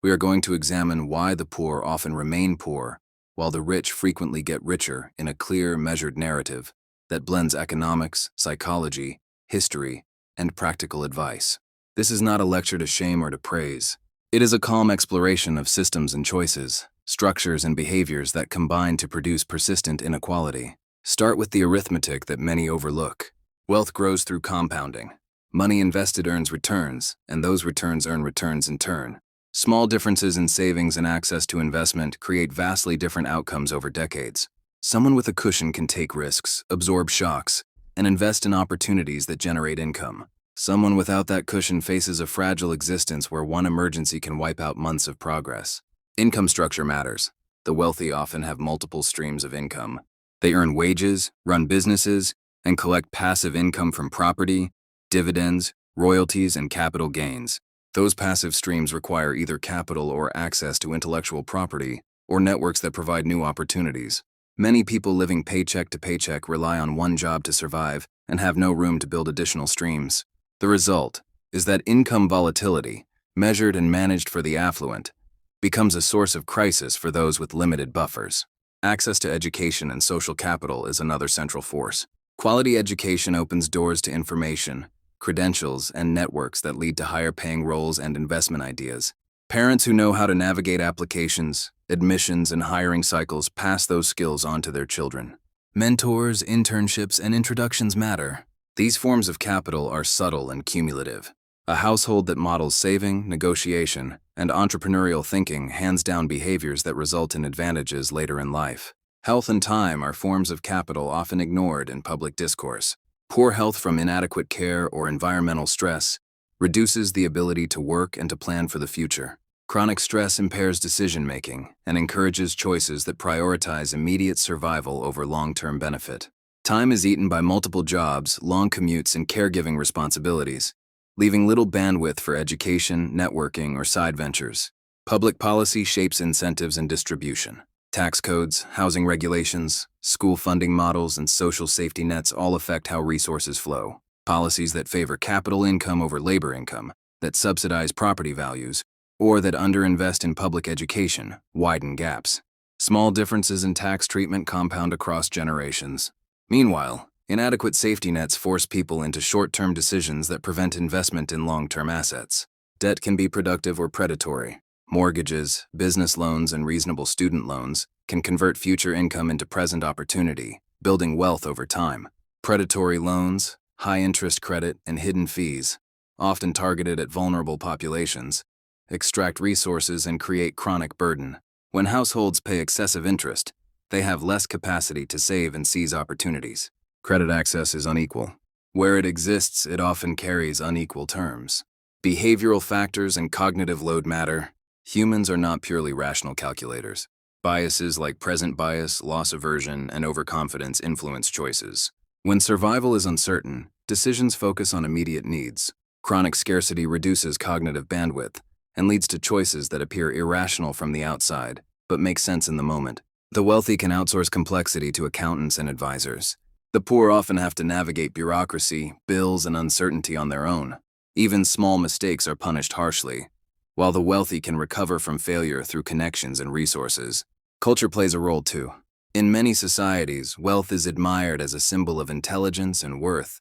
We are going to examine why the poor often remain poor, while the rich frequently get richer in a clear, measured narrative that blends economics, psychology, history, and practical advice. This is not a lecture to shame or to praise. It is a calm exploration of systems and choices, structures and behaviors that combine to produce persistent inequality. Start with the arithmetic that many overlook. Wealth grows through compounding. Money invested earns returns, and those returns earn returns in turn. Small differences in savings and access to investment create vastly different outcomes over decades. Someone with a cushion can take risks, absorb shocks, and invest in opportunities that generate income. Someone without that cushion faces a fragile existence where one emergency can wipe out months of progress. Income structure matters. The wealthy often have multiple streams of income. They earn wages, run businesses, and collect passive income from property, dividends, royalties, and capital gains. Those passive streams require either capital or access to intellectual property, or networks that provide new opportunities. Many people living paycheck to paycheck rely on one job to survive and have no room to build additional streams. The result is that income volatility, measured and managed for the affluent, becomes a source of crisis for those with limited buffers. Access to education and social capital is another central force. Quality education opens doors to information, credentials, and networks that lead to higher-paying roles and investment ideas. Parents who know how to navigate applications, admissions, and hiring cycles pass those skills on to their children. Mentors, internships, and introductions matter. These forms of capital are subtle and cumulative. A household that models saving, negotiation, and entrepreneurial thinking hands down behaviors that result in advantages later in life. Health and time are forms of capital often ignored in public discourse. Poor health from inadequate care or environmental stress reduces the ability to work and to plan for the future. Chronic stress impairs decision-making and encourages choices that prioritize immediate survival over long-term benefit. Time is eaten by multiple jobs, long commutes, and caregiving responsibilities, leaving little bandwidth for education, networking, or side ventures. Public policy shapes incentives and distribution. Tax codes, housing regulations, school funding models, and social safety nets all affect how resources flow. Policies that favor capital income over labor income, that subsidize property values, or that underinvest in public education widen gaps. Small differences in tax treatment compound across generations. Meanwhile, inadequate safety nets force people into short-term decisions that prevent investment in long-term assets. Debt can be productive or predatory. Mortgages, business loans, and reasonable student loans can convert future income into present opportunity, building wealth over time. Predatory loans, high-interest credit, and hidden fees, often targeted at vulnerable populations, extract resources and create chronic burden. When households pay excessive interest, they have less capacity to save and seize opportunities. Credit access is unequal. Where it exists, it often carries unequal terms. Behavioral factors and cognitive load matter. Humans are not purely rational calculators. Biases like present bias, loss aversion, and overconfidence influence choices. When survival is uncertain, decisions focus on immediate needs. Chronic scarcity reduces cognitive bandwidth and leads to choices that appear irrational from the outside, but make sense in the moment. The wealthy can outsource complexity to accountants and advisors. The poor often have to navigate bureaucracy, bills, and uncertainty on their own. Even small mistakes are punished harshly, while the wealthy can recover from failure through connections and resources. Culture plays a role too. In many societies, wealth is admired as a symbol of intelligence and worth,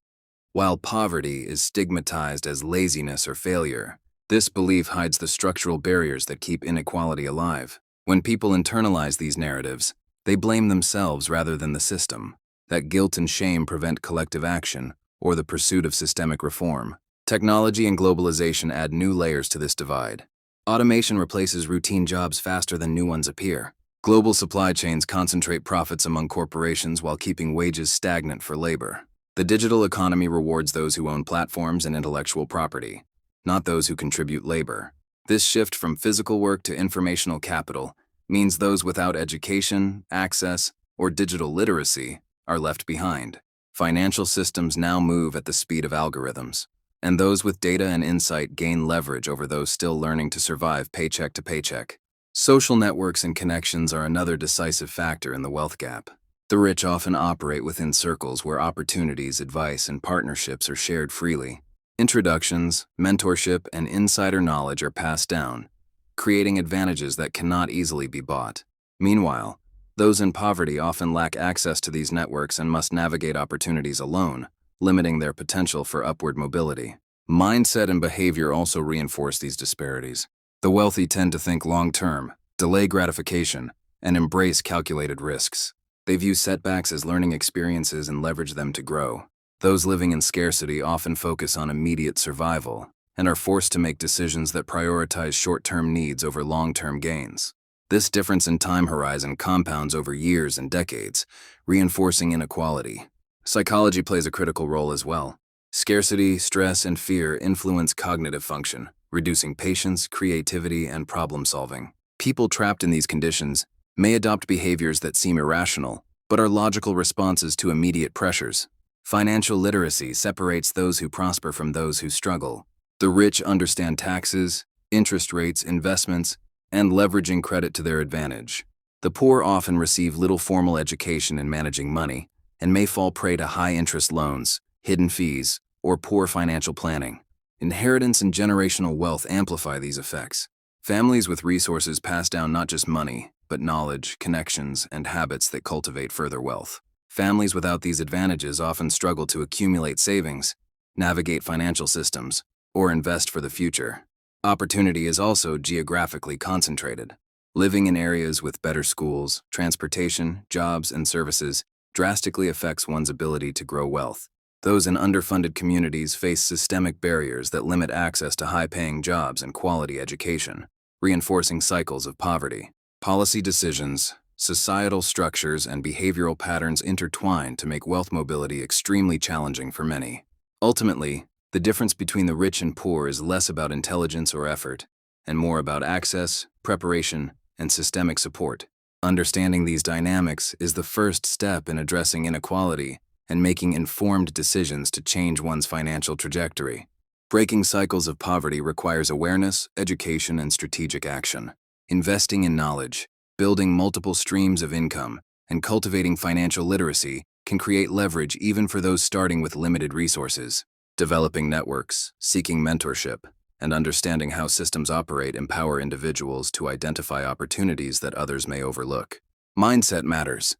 while poverty is stigmatized as laziness or failure. This belief hides the structural barriers that keep inequality alive. When people internalize these narratives, they blame themselves rather than the system. That guilt and shame prevent collective action or the pursuit of systemic reform. Technology and globalization add new layers to this divide. Automation replaces routine jobs faster than new ones appear. Global supply chains concentrate profits among corporations while keeping wages stagnant for labor. The digital economy rewards those who own platforms and intellectual property, not those who contribute labor. This shift from physical work to informational capital means those without education, access, or digital literacy are left behind. Financial systems now move at the speed of algorithms, and those with data and insight gain leverage over those still learning to survive paycheck to paycheck. Social networks and connections are another decisive factor in the wealth gap. The rich often operate within circles where opportunities, advice, and partnerships are shared freely. Introductions, mentorship, and insider knowledge are passed down, creating advantages that cannot easily be bought. Meanwhile, those in poverty often lack access to these networks and must navigate opportunities alone, limiting their potential for upward mobility. Mindset and behavior also reinforce these disparities. The wealthy tend to think long-term, delay gratification, and embrace calculated risks. They view setbacks as learning experiences and leverage them to grow. Those living in scarcity often focus on immediate survival and are forced to make decisions that prioritize short-term needs over long-term gains. This difference in time horizon compounds over years and decades, reinforcing inequality. Psychology plays a critical role as well. Scarcity, stress, and fear influence cognitive function, reducing patience, creativity, and problem-solving. People trapped in these conditions may adopt behaviors that seem irrational, but are logical responses to immediate pressures. Financial literacy separates those who prosper from those who struggle. The rich understand taxes, interest rates, investments, and leveraging credit to their advantage. The poor often receive little formal education in managing money and may fall prey to high-interest loans, hidden fees, or poor financial planning. Inheritance and generational wealth amplify these effects. Families with resources pass down not just money, but knowledge, connections, and habits that cultivate further wealth. Families without these advantages often struggle to accumulate savings, navigate financial systems, or invest for the future. Opportunity is also geographically concentrated. Living in areas with better schools, transportation, jobs, and services drastically affects one's ability to grow wealth. Those in underfunded communities face systemic barriers that limit access to high-paying jobs and quality education, reinforcing cycles of poverty. Policy decisions, societal structures, and behavioral patterns intertwine to make wealth mobility extremely challenging for many. Ultimately, the difference between the rich and poor is less about intelligence or effort, and more about access, preparation, and systemic support. Understanding these dynamics is the first step in addressing inequality and making informed decisions to change one's financial trajectory. Breaking cycles of poverty requires awareness, education, and strategic action. Investing in knowledge, building multiple streams of income, and cultivating financial literacy can create leverage even for those starting with limited resources. Developing networks, seeking mentorship, and understanding how systems operate empower individuals to identify opportunities that others may overlook. Mindset matters.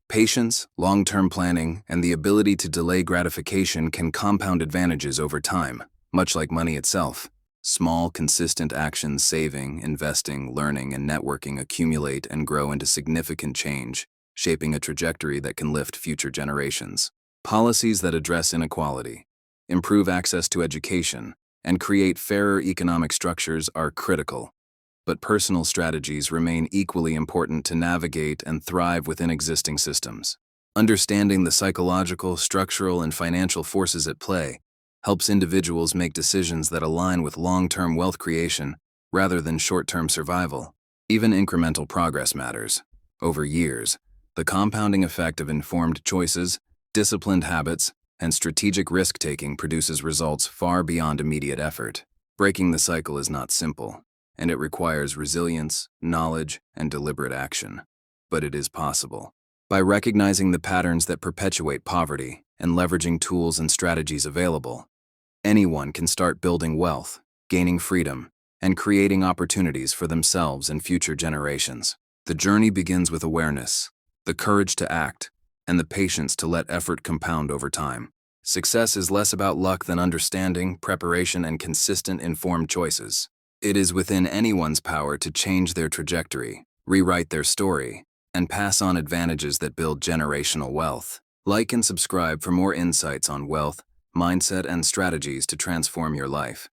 Patience, long-term planning, and the ability to delay gratification can compound advantages over time, much like money itself. Small, consistent actions, saving, investing, learning, and networking accumulate and grow into significant change, shaping a trajectory that can lift future generations. Policies that address inequality, improve access to education, and create fairer economic structures are critical. But personal strategies remain equally important to navigate and thrive within existing systems. Understanding the psychological, structural, and financial forces at play helps individuals make decisions that align with long-term wealth creation rather than short-term survival. Even incremental progress matters. Over years, the compounding effect of informed choices, disciplined habits, and strategic risk-taking produces results far beyond immediate effort. Breaking the cycle is not simple, and it requires resilience, knowledge, and deliberate action. But it is possible. By recognizing the patterns that perpetuate poverty and leveraging tools and strategies available, anyone can start building wealth, gaining freedom, and creating opportunities for themselves and future generations. The journey begins with awareness, the courage to act, and the patience to let effort compound over time. Success is less about luck than understanding, preparation, and consistent informed choices. It is within anyone's power to change their trajectory, rewrite their story, and pass on advantages that build generational wealth. Like and subscribe for more insights on wealth, mindset, and strategies to transform your life.